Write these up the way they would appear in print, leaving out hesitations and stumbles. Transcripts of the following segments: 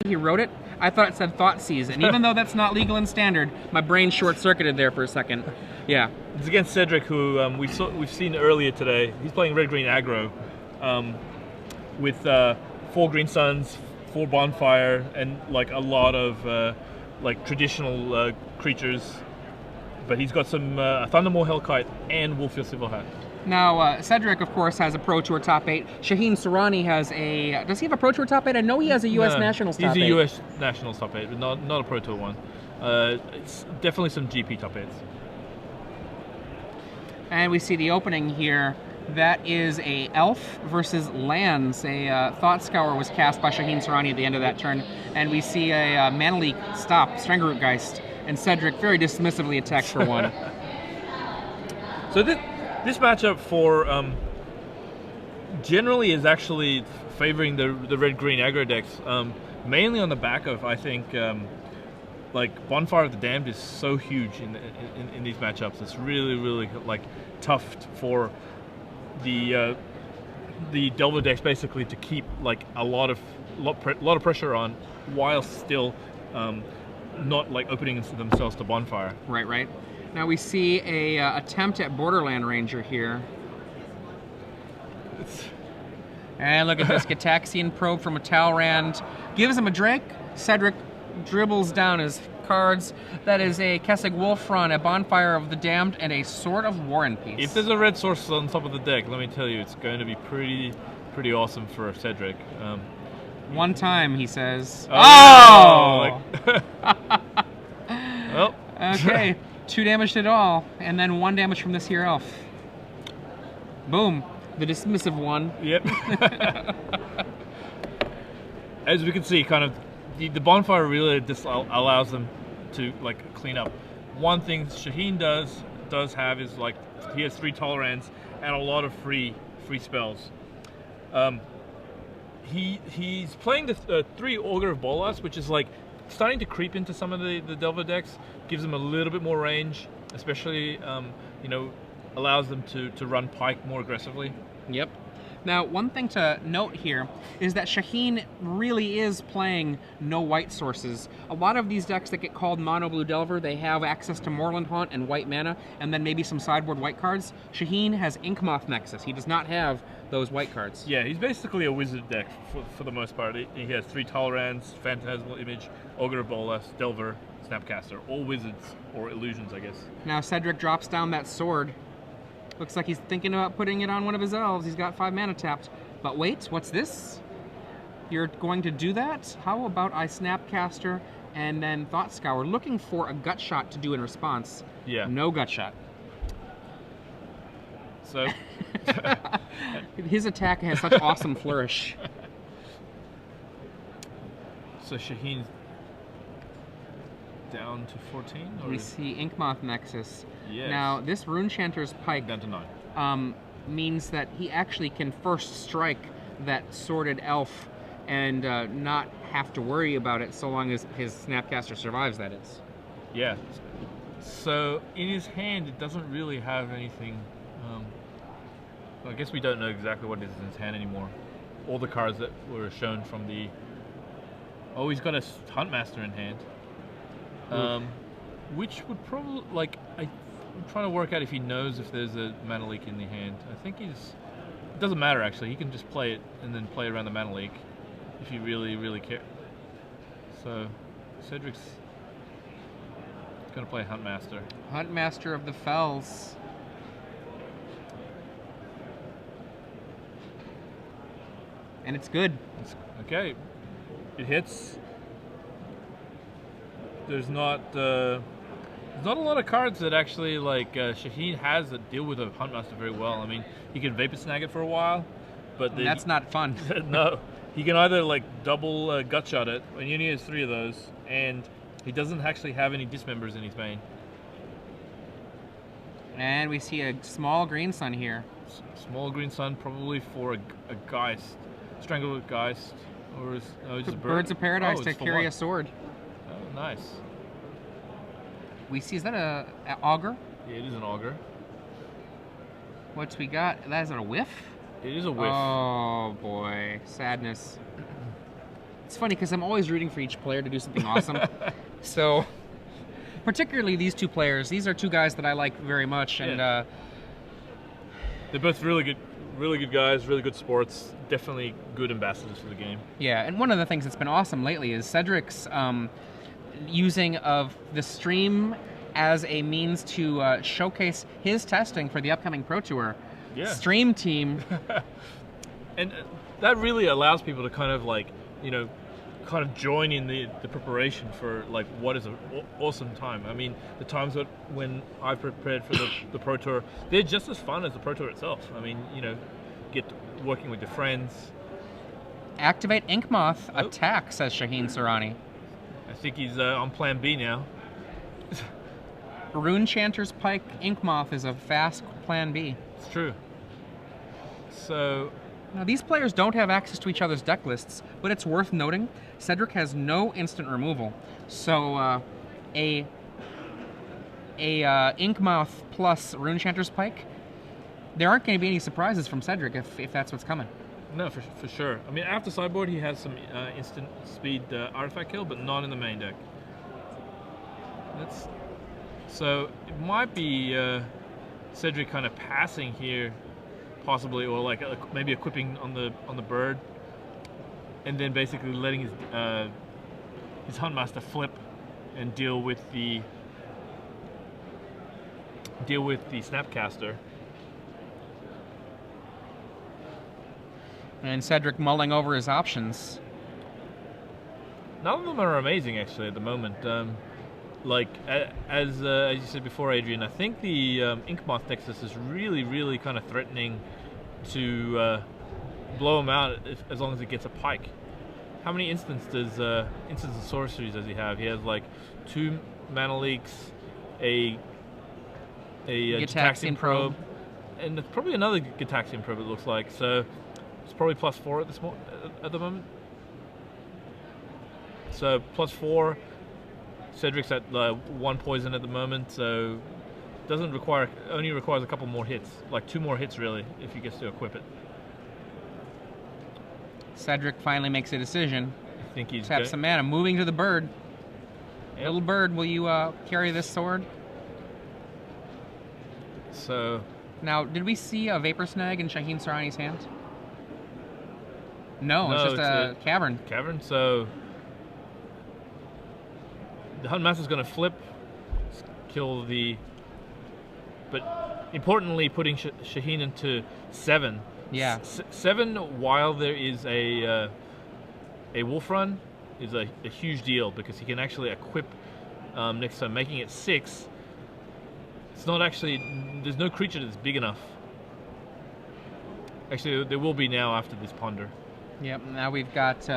he wrote it, I thought it said Thoughtseize, and even though that's not legal in Standard, my brain short-circuited there for a second. Yeah. It's against Cedric, who we've seen earlier today. He's playing red-green aggro with 4 Green Suns, 4 Bonfire, and like a lot of like traditional creatures. But he's got some Thundermaw Hellkite and Wolffield Silverhat. Now, Cedric, of course, has a Pro Tour top 8. Shaheen Soorani has a... Does he have a Pro Tour top 8? I know he has a U.S. Nationals top 8. He's a U.S. Nationals top 8, but not a Pro Tour one. It's definitely some GP top 8s. And we see the opening here. That is a Elf versus lands. A Thought Scour was cast by Shaheen Soorani at the end of that turn. And we see a Mana Leak stop, Strangleroot Geist. And Cedric very dismissively attacks for 1. So this matchup for generally is actually favoring the red-green aggro decks, mainly on the back of, I think, like Bonfire of the Damned is so huge in these matchups. It's really like tough for the Delver decks basically to keep like a lot of pressure on while still not like opening themselves to Bonfire. Right. Now we see a attempt at Borderland Ranger here. And look at this, Gitaxian Probe from a Talrand. Gives him a Drake. Cedric dribbles down his cards. That is a Kessig Wolfron, a Bonfire of the Damned, and a Sword of War and Peace. If there's a red source on top of the deck, let me tell you, it's going to be pretty awesome for Cedric. One time, he says. Oh! Well. Okay. 2 damage at all, and then 1 damage from this here elf. Boom. The dismissive one. Yep. As we can see, kind of, the Bonfire really just allows them to like clean up. One thing Shaheen does have is like he has 3 Tolerants and a lot of free spells. He's playing the 3 Augur of Bolas, which is like starting to creep into some of the Delver decks. Gives them a little bit more range, especially you know, allows them to run Pike more aggressively. Yep. Now, one thing to note here is that Shaheen really is playing no white sources. A lot of these decks that get called Mono Blue Delver, they have access to Moorland Haunt and white mana, and then maybe some sideboard white cards. Shaheen has Inkmoth Nexus. He does not have those white cards. Yeah, he's basically a wizard deck for the most part. He has 3 Tolerants, Phantasmal Image, Augur of Bolas, Delver, Snapcaster. All wizards, or illusions, I guess. Now Cedric drops down that sword. Looks like he's thinking about putting it on one of his elves. He's got 5 mana tapped. But wait, what's this? You're going to do that? How about I Snapcaster and then Thought Scour, looking for a gut shot to do in response. Yeah. No gut shot. So his attack has such awesome flourish. So Shaheen's down to 14? Or We see Inkmoth Nexus. Yes. Now, this Runechanter's Pike down to 9. Means that he actually can first strike that Sworded Elf and not have to worry about it so long as his Snapcaster survives, that is. Yeah. So in his hand, it doesn't really have anything. I guess we don't know exactly what is in his hand anymore. All the cards that were shown from the... Oh, he's got a Huntmaster in hand. Which would probably, like, I'm trying to work out if he knows if there's a Mana Leak in the hand. I think it doesn't matter actually, he can just play it and then play around the Mana Leak if he really care. So, Cedric's gonna play Huntmaster. Huntmaster of the Fells. And it's good. Okay, it hits. There's not a lot of cards that actually like Shaheen has that deal with a Huntmaster very well. I mean, he can Vapor Snag it for a while, but that's not fun. No, he can either like double gut shot it, and he only has 3 of those, and he doesn't actually have any dismembers in his main. And we see a small green sun here. Small green sun, probably for a Geist, Strangleroot Geist, or just a bird. Birds of Paradise to carry 1. a sword. Oh, nice. We see, is that a Augur? Yeah, it is an Augur. What's we got? That is a whiff? It is a whiff. Oh boy, sadness. It's funny because I'm always rooting for each player to do something awesome. So, particularly these two players, these are two guys that I like very much, and they're both really good guys, really good sports, definitely good ambassadors for the game. Yeah, and one of the things that's been awesome lately is Cedric's using of the stream as a means to showcase his testing for the upcoming Pro Tour. Yeah. Stream team. And that really allows people to kind of like, kind of join in the preparation for like what is an awesome time. I mean, the times when I prepared for the Pro Tour, they're just as fun as the Pro Tour itself. I mean, get working with your friends. Activate Ink Moth, attack, says Shaheen Soorani. I think he's on plan B now. Rune Chanter's Pike Ink Moth is a fast plan B. It's true. So now these players don't have access to each other's deck lists, but it's worth noting Cedric has no instant removal. So a Ink Moth plus Rune Chanter's Pike, there aren't going to be any surprises from Cedric if that's what's coming. No, for sure. I mean, after sideboard, he has some instant speed artifact kill, but not in the main deck. So it might be Cedric kind of passing here, possibly, or like maybe equipping on the bird, and then basically letting his Huntmaster flip and deal with the Snapcaster. And Cedric mulling over his options. None of them are amazing, actually, at the moment. Like, as you said before, Adrian, I think the Ink Moth Nexus is really, really kind of threatening to blow him out as long as it gets a Pike. How many instants and sorceries does he have? He has like 2 Mana Leaks, a Gitaxian Probe, and probably another Gitaxian Probe, it looks like. So it's probably +4 at the moment. So +4. Cedric's at 1 poison at the moment, so only requires a couple more hits, like 2 more hits really, if he gets to equip it. Cedric finally makes a decision. I think he's tap some mana, moving to the bird. Yep. Little bird, will you carry this sword? So now, did we see a Vapor Snag in Shaheen Soorani's hand? No, it's just a cavern. Cavern. So the Huntmaster's going to flip, kill the. But importantly, putting Shaheen into 7. Yeah. 7 while there is a Wolf Run is a huge deal because he can actually equip next time, making it 6. It's not actually. There's no creature that's big enough. Actually, there will be now after this Ponder. Yep. Now we've got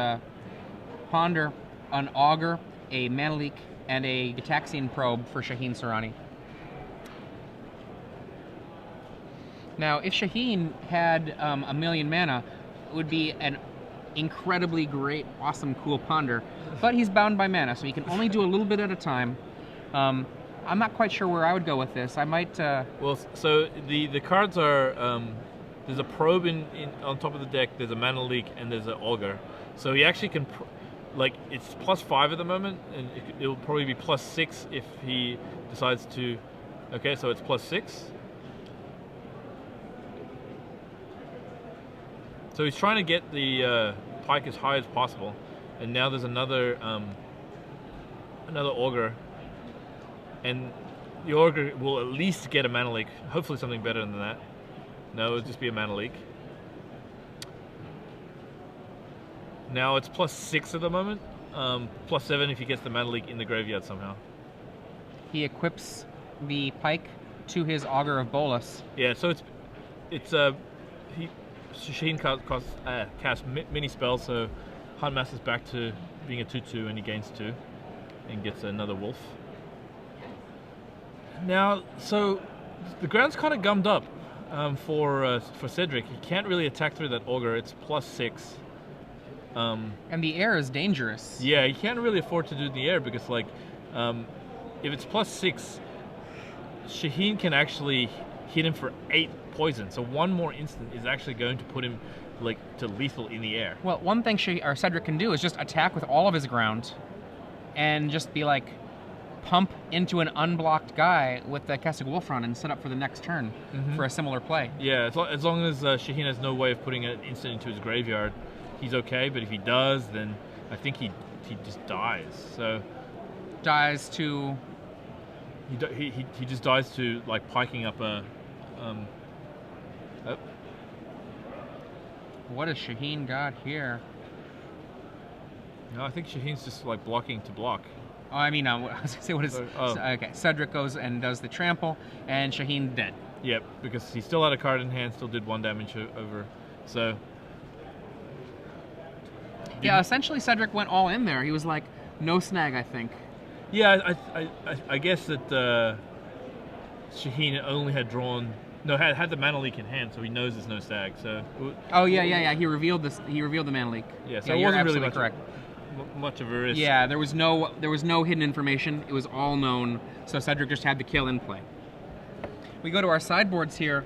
Ponder, an Augur, a Mana Leak, and a Gitaxian Probe for Shaheen Soorani. Now, if Shaheen had 1,000,000 mana, it would be an incredibly great, awesome, cool Ponder. But he's bound by mana, so he can only do a little bit at a time. I'm not quite sure where I would go with this. I might... Well, so the cards are... there's a Probe on top of the deck, there's a Mana Leak, and there's an Augur. So he actually can... it's +5 at the moment, and it'll probably be +6 if he decides to... Okay, so it's +6. So he's trying to get the Pike as high as possible, and now there's another Augur, and the Augur will at least get a Mana Leak. Hopefully something better than that. No, it'll just be a Mana Leak. Now it's +6 at the moment, +7 if he gets the Mana Leak in the graveyard somehow. He equips the Pike to his Augur of Bolas. Yeah, so Shaheen casts mini spells, so Huntmaster's back to being a 2/2, and he gains 2 and gets another Wolf. Now, so the ground's kind of gummed up for Cedric. He can't really attack through that Augur. It's +6. And the air is dangerous. Yeah, he can't really afford to do the air because, like, if it's +6, Shaheen can actually hit him for 8 poison. So 1 more instant is actually going to put him to lethal in the air. Well, one thing Cedric can do is just attack with all of his ground, and just be like, pump into an unblocked guy with the Kessig Wolfron and set up for the next turn for a similar play. Yeah, as long as Shaheen has no way of putting an instant into his graveyard, he's okay. But if he does, then I think he just dies. So dies to. He just dies to like piking up a. Oh. What has Shaheen got here? No, I think Shaheen's just like blocking to block. Oh, I mean, I was gonna say what is? Okay, Cedric goes and does the trample, and Shaheen dead. Yep, because he still had a card in hand, still did 1 damage over. So. Yeah, essentially Cedric went all in there. He was like, no snag, I think. Yeah, I guess that Shaheen only had drawn. No, had the mana leak in hand, so he knows there's no stag. So. Oh yeah. He revealed this. He revealed the mana leak. Yeah, so yeah, it you're wasn't absolutely really correct. Much of a risk. Yeah, there was no hidden information. It was all known. So Cedric just had the kill in play. We go to our sideboards here.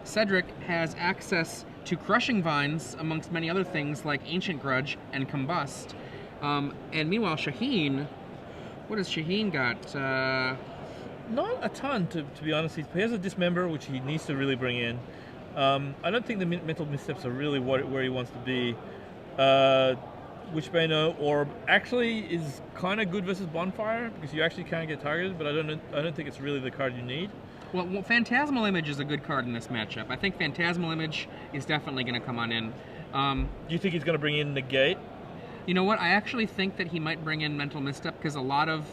Cedric has access to Crushing Vines, amongst many other things like Ancient Grudge and Combust. And meanwhile, Shaheen, what has Shaheen got? Not a ton, to be honest. He has a Dismember, which he needs to really bring in. I don't think the Mental Missteps are really where he wants to be. Wishbane Orb actually is kind of good versus Bonfire, because you actually can get targeted, but I don't think it's really the card you need. Well, Phantasmal Image is a good card in this matchup. I think Phantasmal Image is definitely going to come on in. Do you think he's going to bring in Negate? You know what? I actually think that he might bring in Mental Misstep, because a lot of,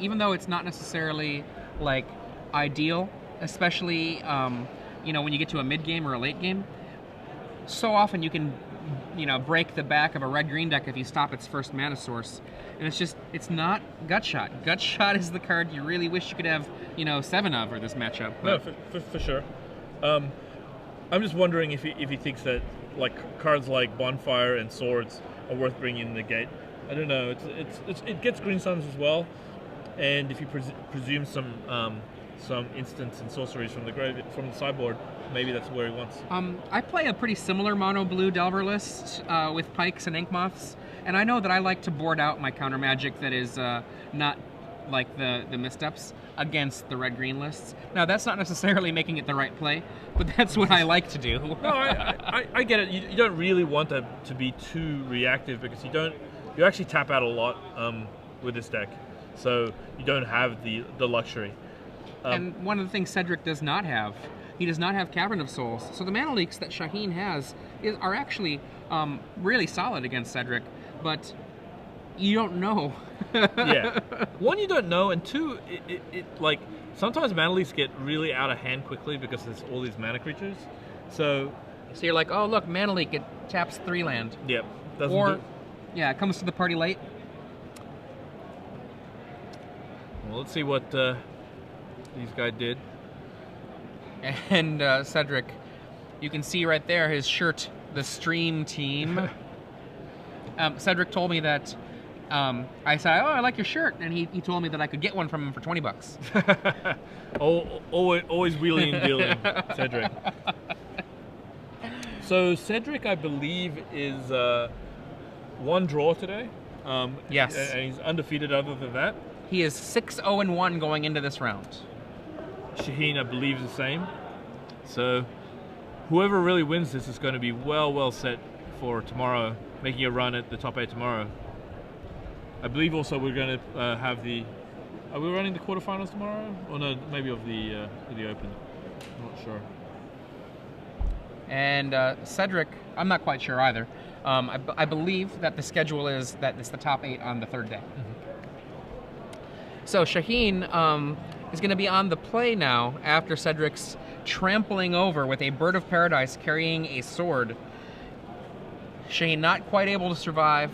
even though it's not necessarily like ideal, especially when you get to a mid game or a late game, so often you can break the back of a red-green deck if you stop its first mana source. And it's not Gutshot. Gutshot is the card you really wish you could have, 7 of for this matchup. But. No, for sure. I'm just wondering if he thinks that like cards like Bonfire and Swords are worth bringing in the gate. I don't know. It gets Green Suns as well, and if you presume some instants and sorceries from the sideboard, maybe that's where he wants. I play a pretty similar mono blue Delver list with Pikes and Inkmoths, and I know that I like to board out my counter magic that is not like the missteps against the red-green lists. Now, that's not necessarily making it the right play, but that's what I like to do. No, I get it. You don't really want to be too reactive, because you actually tap out a lot with this deck, so you don't have the luxury. And one of the things Cedric does not have, he does not have Cavern of Souls. So the mana leaks that Shaheen has are actually really solid against Cedric, but you don't know. Yeah. One, you don't know, and two, it like sometimes mana leaks get really out of hand quickly because there's all these mana creatures. So you're like, oh look, mana leak, it taps 3 land. Yep. Yeah, it comes to the party late. Well, let's see what these guys did. And Cedric, you can see right there his shirt, the Stream Team. Cedric told me that I said, oh, I like your shirt, and he told me that I could get one from him for $20. Always wheeling and dealing, Cedric. So Cedric, I believe, is 1 draw today. Yes. And he's undefeated other than that. He is 6-0-1 going into this round. Shaheen, I believe, is the same. So whoever really wins this is going to be well set for tomorrow, making a run at the top 8 tomorrow. I believe also we're going to have the... Are we running the quarterfinals tomorrow? Or no, maybe of the Open. I'm not sure. And Cedric, I'm not quite sure either. I believe that the schedule is that it's the top 8 on the 3rd day. So Shaheen is going to be on the play now after Cedric's trampling over with a Bird of Paradise carrying a sword. Shaheen not quite able to survive.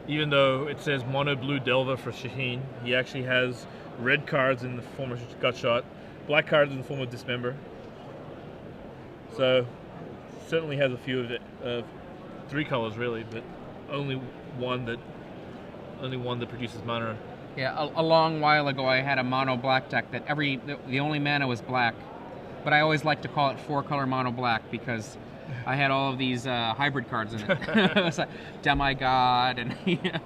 Even though it says mono blue Delver for Shaheen, he actually has red cards in the form of Gutshot, black cards in the form of Dismember. So certainly has a few of it, 3 colors really, but only one that produces mana. Yeah, a long while ago I had a mono black deck that the only mana was black, but I always like to call it 4-color mono black because I had all of these hybrid cards in it. It was like Demigod and yeah.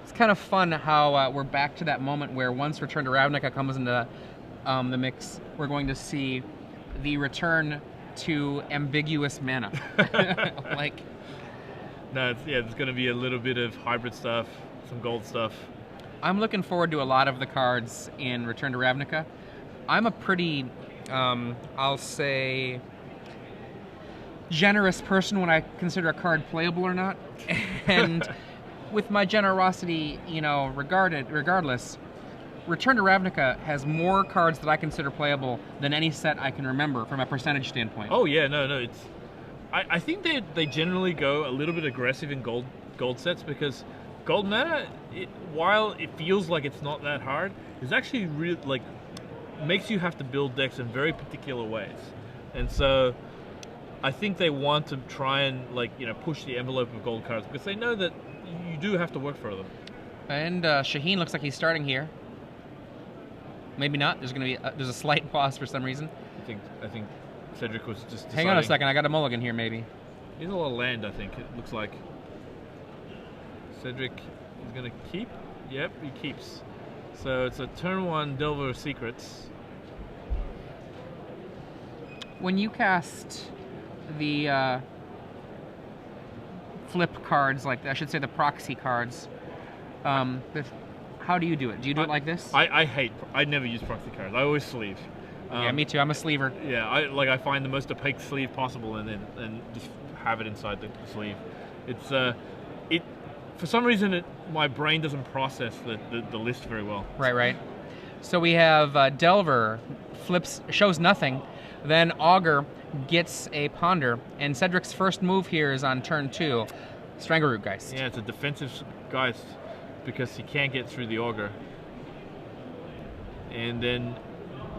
It's kind of fun how we're back to that moment where once Return to Ravnica comes into the mix, we're going to see the return to ambiguous mana. Like, no, there's going to be a little bit of hybrid stuff, some gold stuff. I'm looking forward to a lot of the cards in Return to Ravnica. I'm a pretty, I'll say, generous person when I consider a card playable or not. And with my generosity, you know, regardless, Return to Ravnica has more cards that I consider playable than any set I can remember from a percentage standpoint. Oh yeah, no, it's. I think they generally go a little bit aggressive in gold sets because gold mana, while it feels like it's not that hard, is actually really like makes you have to build decks in very particular ways, and so I think they want to try and push the envelope of gold cards because they know that you do have to work for them. And Shaheen looks like he's starting here. Maybe not. There's gonna be there's a slight pause for some reason. I think Cedric was just deciding. Hang on a second. I got a mulligan here. Maybe. He's a lot of land. I think it looks like. Cedric is gonna keep. Yep, he keeps. So it's a turn 1 Delver of Secrets. When you cast the flip cards, like I should say the proxy cards, how do you do it? Do you do it like this? I never use proxy cards. I always sleeve. Yeah, me too. I'm a sleever. Yeah, I find the most opaque sleeve possible and just have it inside the sleeve. It's for some reason my brain doesn't process the list very well. Right. So we have Delver shows nothing, then Augur gets a Ponder, and Cedric's first move here is on turn 2, Strangleroot Geist. Yeah, it's a defensive Geist because he can't get through the Augur. And then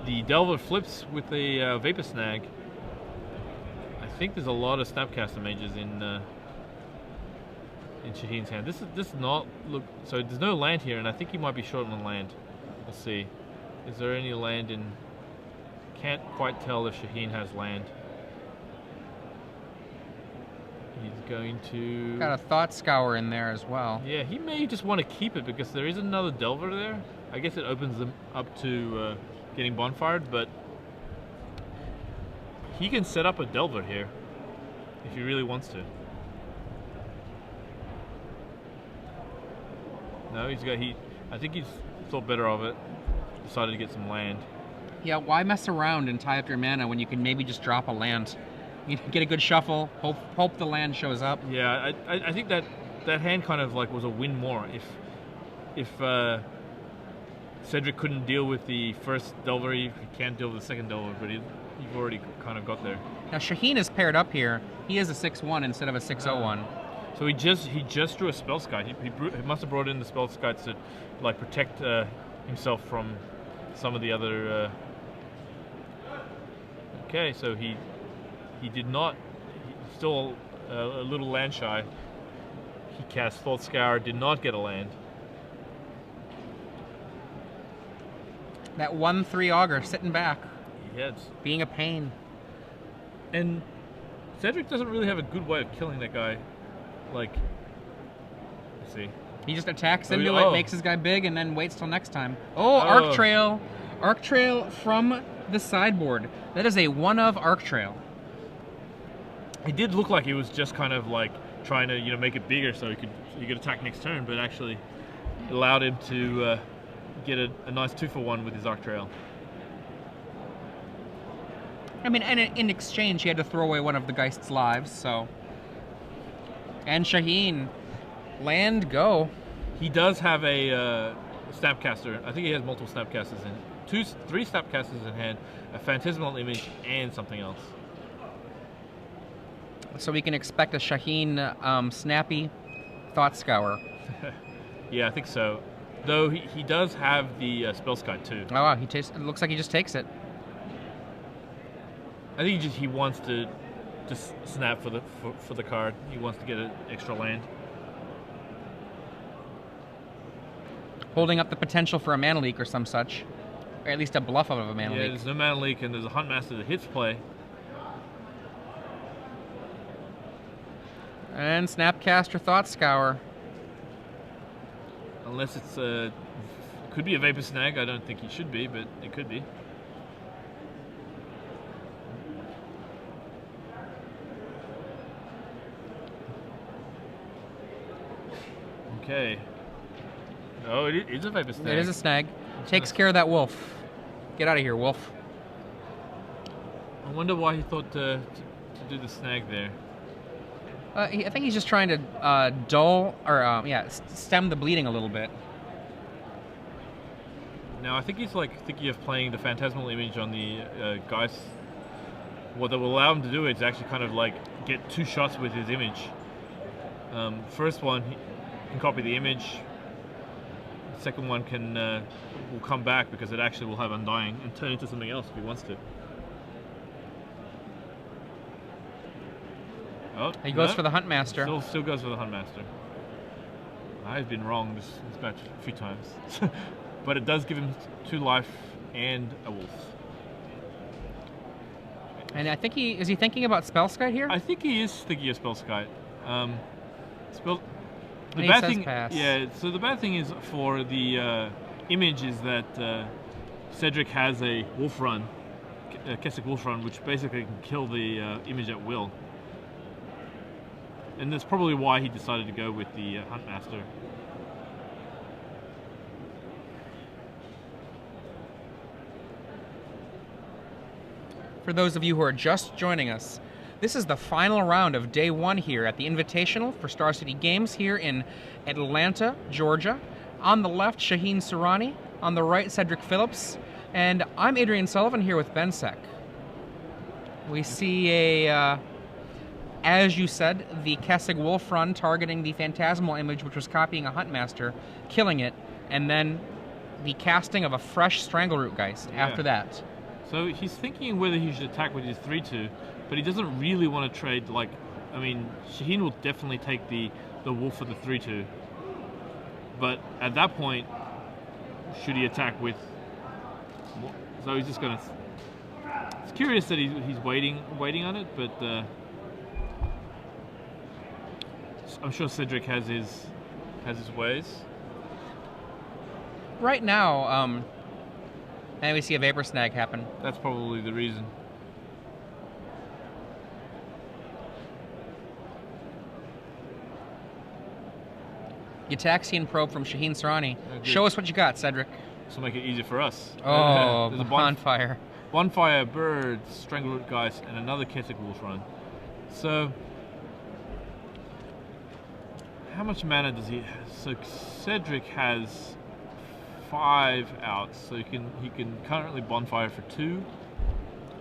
the Delver flips with a Vapor Snag. I think there's a lot of Snapcaster Mages in Shaheen's hand. This is not look. So there's no land here, and I think he might be short on land. We'll see. Is there any land in? Can't quite tell if Shaheen has land. He's going to... Got a Thought Scour in there as well. Yeah, he may just want to keep it because there is another Delver there. I guess it opens them up to getting bonfired, but he can set up a Delver here if he really wants to. No, I think he's thought better of it. Decided to get some land. Yeah, why mess around and tie up your mana when you can maybe just drop a land? You get a good shuffle, hope the land shows up. Yeah, I think that hand kind of was a win more. If Cedric couldn't deal with the first Delver, he can't deal with the second Delver, but you've already kind of got there. Now Shaheen is paired up here. He is a 6/1 instead of a 6/01. So he just drew a Spellskite. He must have brought in the Spellskite to protect himself from some of the other. Okay, so he did not. He's still a little land shy. He cast Thought Scour, did not get a land. That 1/3 Augur sitting back. Yeah, being a pain. And Cedric doesn't really have a good way of killing that guy. Let's see. He just attacks into it, makes his guy big, and then waits till next time. Arc Trail. Arc Trail from the sideboard. That is a 1-of Arc Trail. It did look like he was just kind of trying to make it bigger so he could attack next turn, but actually it allowed him to get a nice 2-for-1 with his Arc Trail. I mean, and in exchange, he had to throw away one of the Geist's lives, so... And Shaheen, land, go. He does have a Snapcaster. I think he has multiple Snapcasters in 3 Snapcasters in hand, a Phantasmal Image, and something else. So we can expect a Shaheen snappy Thought Scour. Yeah, I think so. Though he does have the Spellskite too. Oh wow, it looks like he just takes it. I think he wants to just snap for the card. He wants to get an extra land. Holding up the potential for a mana leak or some such. or at least a bluff of a mana Yeah, leak. there's no mana leak, and there's a Huntmaster that hits play. And Snapcaster Thought Scour. Unless it's could be a Vapor Snag. I don't think it should be, but it could be. Okay. Oh, it is a Vapor Snag. It is a snag. Takes care of that wolf. Get out of here, wolf. I wonder why he thought to do the snag there. I think he's just trying to dull, or stem the bleeding a little bit. Now, I think he's like thinking of playing the Phantasmal Image on the Geist. What that will allow him to do is actually kind of like get 2 shots with his image. First one, he can copy the image. The second one will come back because it actually will have Undying and turn into something else if he wants to. Oh, He goes for the Huntmaster. Still goes for the Huntmaster. I've been wrong this match a few times. But it does give him 2 life and a wolf. And I think is he thinking about Spellskite here? I think he is thinking of Spellskite. The he bad says thing, pass. yeah. So the bad thing is for the image is that Cedric has a wolf run, a Keswick wolf run, which basically can kill the image at will. And that's probably why he decided to go with the Huntmaster. For those of you who are just joining us, this is the final round of day 1 here at the Invitational for Star City Games here in Atlanta, Georgia. On the left, Shaheen Soorani. On the right, Cedric Phillips. And I'm Adrian Sullivan here with Ben Sek. We see as you said, the Kessig Wolf Run targeting the Phantasmal Image, which was copying a Huntmaster, killing it, and then the casting of a fresh Strangleroot Geist after that. So he's thinking whether he should attack with his 3/2, but he doesn't really want to trade, like, I mean, Shaheen will definitely take the wolf for the 3/2. But at that point, should he attack with... So he's just going to... It's curious that he's waiting on it, but I'm sure Cedric has his ways. Right now, and we see a Vapor Snag happen. That's probably the reason. Gitaxian Probe from Shaheen Soorani. Okay. Show us what you got, Cedric. This will make it easier for us. Oh, There's a bonfire. Bonfire, Bird, Strangleroot Geist, and another Keswick Wolf Run. So, how much mana does he have? So Cedric has 5 out, so he can currently Bonfire for 2.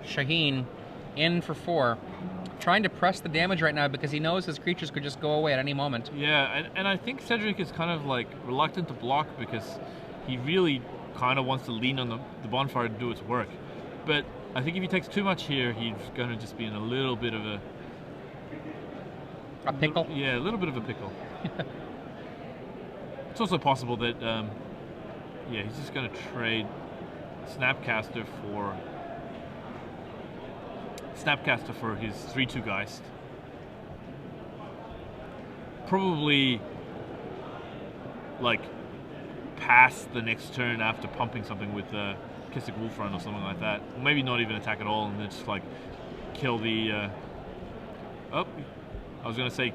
Shaheen in for 4. Trying to press the damage right now because he knows his creatures could just go away at any moment. Yeah, and I think Cedric is kind of like reluctant to block because he really kind of wants to lean on the Bonfire to do its work. But I think if he takes too much here, he's going to just be in a little bit of a pickle? Yeah, a little bit of a pickle. It's also possible that, yeah, he's just going to trade Snapcaster for his 3/2 Geist. Probably, like, pass the next turn after pumping something with Keswick Wolf Run or something like that. Or maybe not even attack at all and then just, like, kill the... I was going to say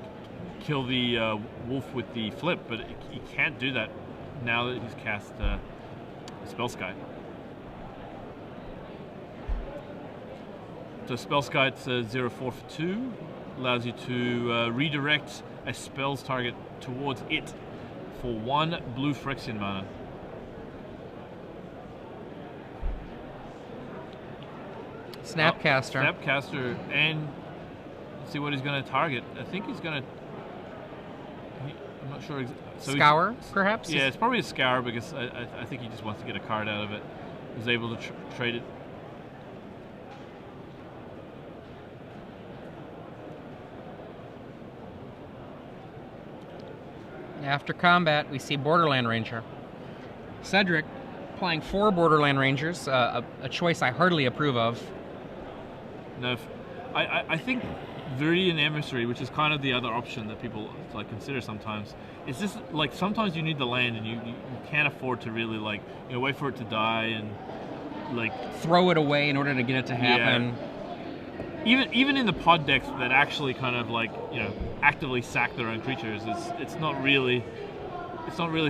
kill the wolf with the flip, but he can't do that now that he's cast Spellskite. So Spellskite's 0/4 for 2, allows you to redirect a spell's target towards it for 1 blue Phyrexian mana. Snapcaster. Snapcaster, and let's see what he's going to target. I think he's going to... I'm not sure. So Scour, perhaps? Yeah, it's probably a Scour because I think he just wants to get a card out of it. He's able to trade it. After combat, we see Borderland Ranger. Cedric playing 4 Borderland Rangers, a choice I hardly approve of. No, I think Viridian Emissary, which is kind of the other option that people like consider sometimes, it's just like sometimes you need the land and you can't afford to really like wait for it to die and like throw it away in order to get it to happen. Yeah. Even in the pod decks that actually kind of like actively sack their own creatures, it's not really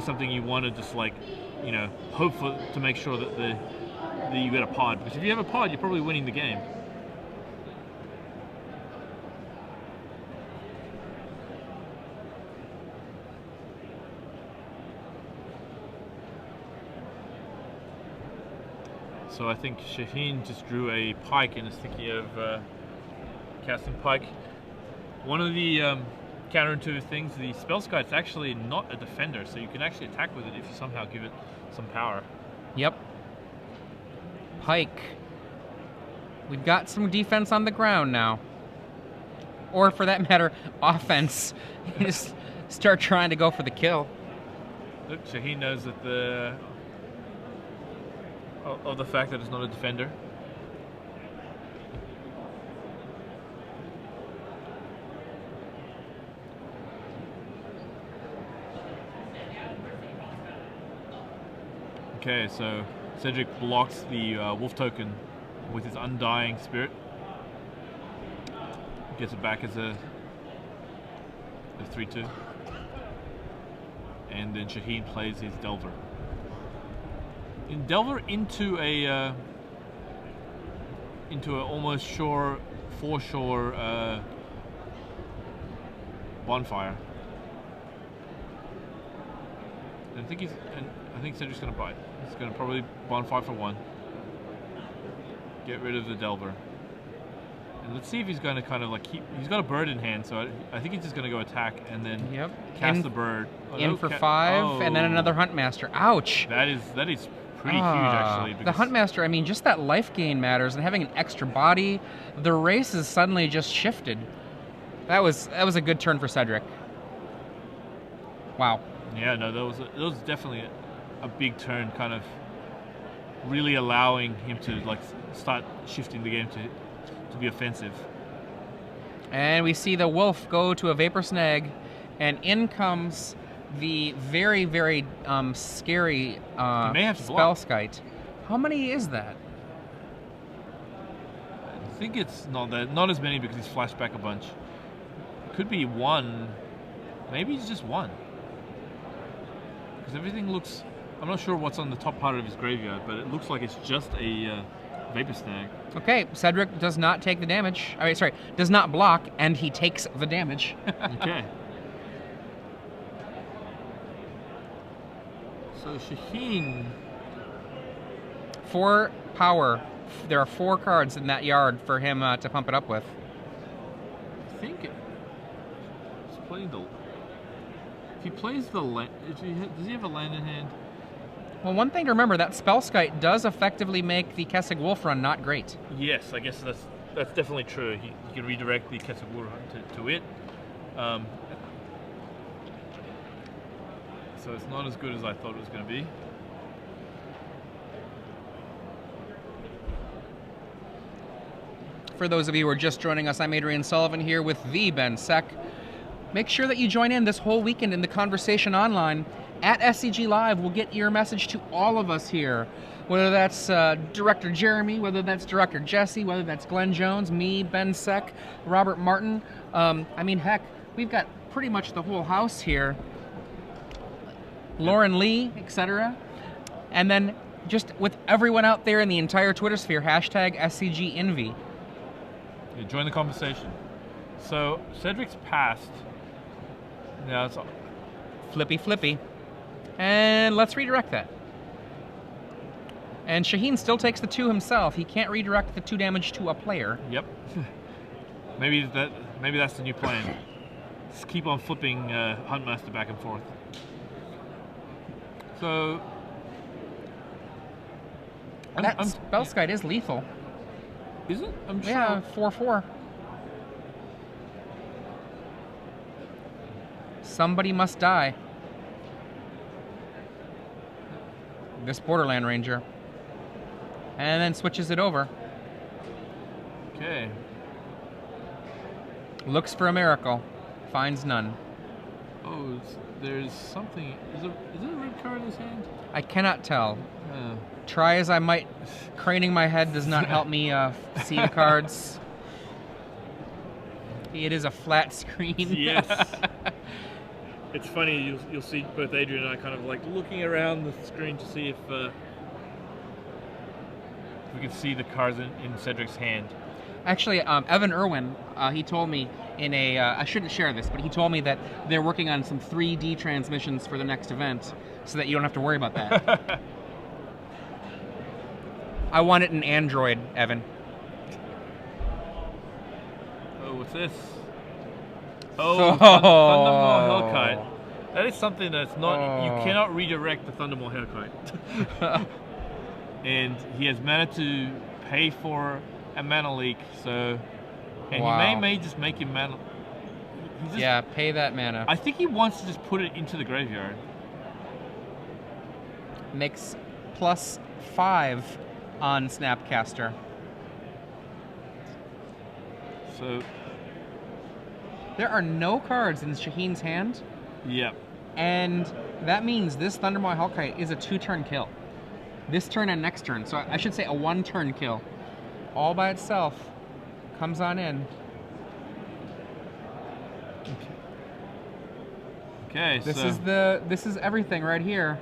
something you want to just like hope for to make sure that you get a pod, because if you have a pod, you're probably winning the game. So I think Shaheen just drew a pike and is thinking of casting pike. One of the counterintuitive things, the Spellskite's actually not a defender, so you can actually attack with it if you somehow give it some power. Yep. Pike. We've got some defense on the ground now. Or for that matter, offense. You just start trying to go for the kill. Look, Shaheen knows that of the fact that it's not a defender. Okay, so Cedric blocks the wolf token with his Undying Spirit. Gets it back as a 3/2. And then Shaheen plays his Delver. Delver into a almost foreshore bonfire. And I think Cedric's gonna bite. He's gonna probably bonfire for 1. Get rid of the Delver. And let's see if he's gonna kind of like he's got a bird in hand, so I think he's just gonna go attack and then cast the bird. For 5, and then another Huntmaster. Ouch! That is pretty huge, actually. The Huntmaster, I mean, just that life gain matters, and having an extra body, the race has suddenly just shifted. That was a good turn for Cedric. Wow. Yeah, no, that was definitely a big turn, kind of really allowing him to like start shifting the game to be offensive. And we see the wolf go to a Vapor Snag, and in comes the very, very scary Spellskite. How many is that? I think it's not as many because he's flashed back a bunch. Could be 1. Maybe it's just 1. Because everything looks... I'm not sure what's on the top part of his graveyard, but it looks like it's just a Vapor Snag. Okay, Cedric does not take the damage. I mean, sorry, does not block, and he takes the damage. Okay. So Shaheen... 4 power. There are 4 cards in that yard for him to pump it up with. I think he's playing the... If he plays the land... Does he have a land in hand? Well, one thing to remember, that Spellskite does effectively make the Kessig Wolf run not great. Yes, I guess that's definitely true. He can redirect the Kessig Wolf run to it. So it's not as good as I thought it was going to be. For those of you who are just joining us, I'm Adrian Sullivan here with the Ben Sec. Make sure that you join in this whole weekend in the conversation online at SCG Live. We'll get your message to all of us here, whether that's Director Jeremy, whether that's Director Jesse, whether that's Glenn Jones, me, Ben Sec, Robert Martin. I mean, heck, we've got pretty much the whole house here. Lauren Lee, etc. And then just with everyone out there in the entire Twitter sphere, hashtag SCGINVI. Yeah, join the conversation. So Cedric's passed. Now it's flippy. And let's redirect that. And Shaheen still takes the 2 himself. He can't redirect the 2 damage to a player. Yep. Maybe that's the new plan. Just keep on flipping Huntmaster back and forth. So that Spellskite is lethal. Is it? I'm sure. Yeah, 4/4. Somebody must die. this Borderland Ranger. And then switches it over. Okay. Looks for a miracle. Finds none. Oh, there's something. Is there a red card in his hand? I cannot tell. Try as I might, craning my head does not help me see the cards. It is a flat screen. Yes. It's funny, you'll see both Adrian and I kind of like looking around the screen to see if we can see the cards in Cedric's hand. Actually, Evan Irwin, he told me in a, I shouldn't share this, but he told me that they're working on some 3D transmissions for the next event so that you don't have to worry about that. I want it in Android, Evan. Oh, what's this? Oh, Thundermaw Hellkite. That is something that's not, you cannot redirect the Thundermaw Hellkite. And he has mana to pay for a mana leak, so, and he may just make him mana. Yeah, pay that mana. I think he wants to just put it into the graveyard. Makes +5 on Snapcaster. So there are no cards in Shaheen's hand. Yep. And that means this Thundermaw Hellkite is a 2-turn kill. This turn and next turn. So I should say a 1-turn kill. All by itself. Comes on in. Okay, this is everything right here.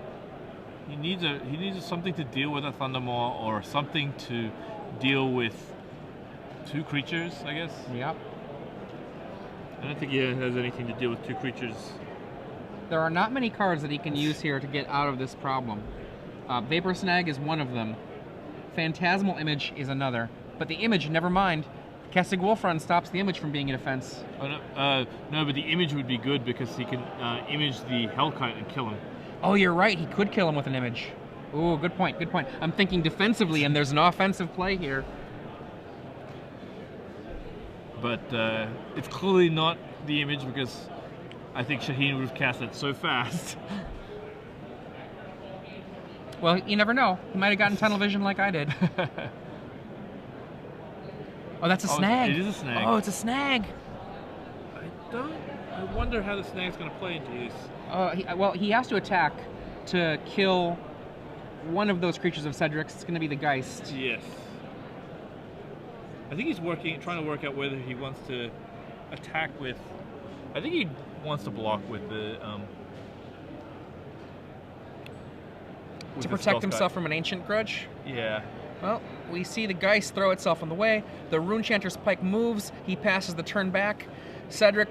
He needs something to deal with a Thundermaw or something to deal with 2 creatures, I guess. Yep. I don't think he has anything to deal with 2 creatures. There are not many cards that he can use here to get out of this problem. Vapor Snag is one of them. Phantasmal Image is another. But the image, never mind. Casting Wolfrun stops the image from being a defense. Oh, no, no, but the image would be good because he can image the Hellkite and kill him. Oh, you're right. He could kill him with an image. Ooh, good point, good point. I'm thinking defensively, and there's an offensive play here. But it's clearly not the image because I think Shaheen would have cast it so fast. Well, you never know. He might have gotten tunnel vision like I did. Oh, that's a snag. It is a snag. Oh, it's a snag. I wonder how the snag's going to play into this. Well, he has to attack to kill one of those creatures of Cedric's. It's going to be the Geist. Yes. I think he's trying to work out whether he wants to attack with. I think he wants to block with the. To protect himself from an Ancient Grudge? Yeah. Well, we see the Geist throw itself in the way. The Runechanter's Pike moves. He passes the turn back. Cedric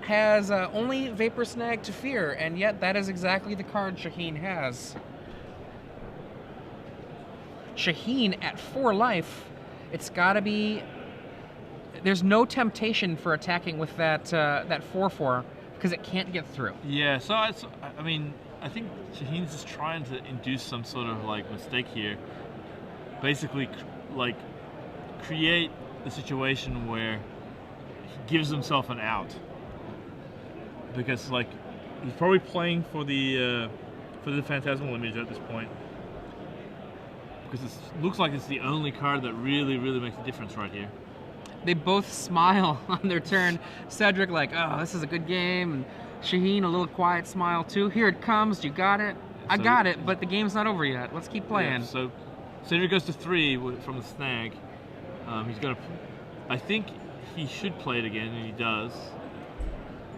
has only Vapor Snag to fear, and yet that is exactly the card Shaheen has. Shaheen at 4 life, it's got to be. There's no temptation for attacking with that 4/4 because it can't get through. Yeah. So I mean, I think Shaheen's just trying to induce some sort of like mistake here. Basically, like create the situation where he gives himself an out. Because like he's probably playing for the Phantasmal Image at this point. Because it looks like it's the only card that really makes a difference right here. They both smile on their turn. Cedric like, oh, this is a good game. And Shaheen, a little quiet smile too. Here it comes, you got it. I got it, but the game's not over yet. Let's keep playing. Yeah, so Cedric goes to 3 from the snag. He's gonna. I think he should play it again, and he does.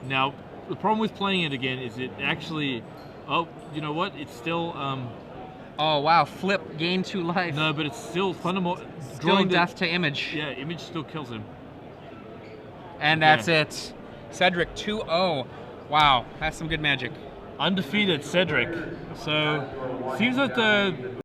Now, the problem with playing it again is it actually. Oh, you know what? It's still. Oh wow! Flip, gain 2 life. No, but it's still Thundermaw. Still death to image. Yeah, image still kills him. And that's it. Cedric 2-0. Wow, that's some good magic. Undefeated Cedric. So seems that the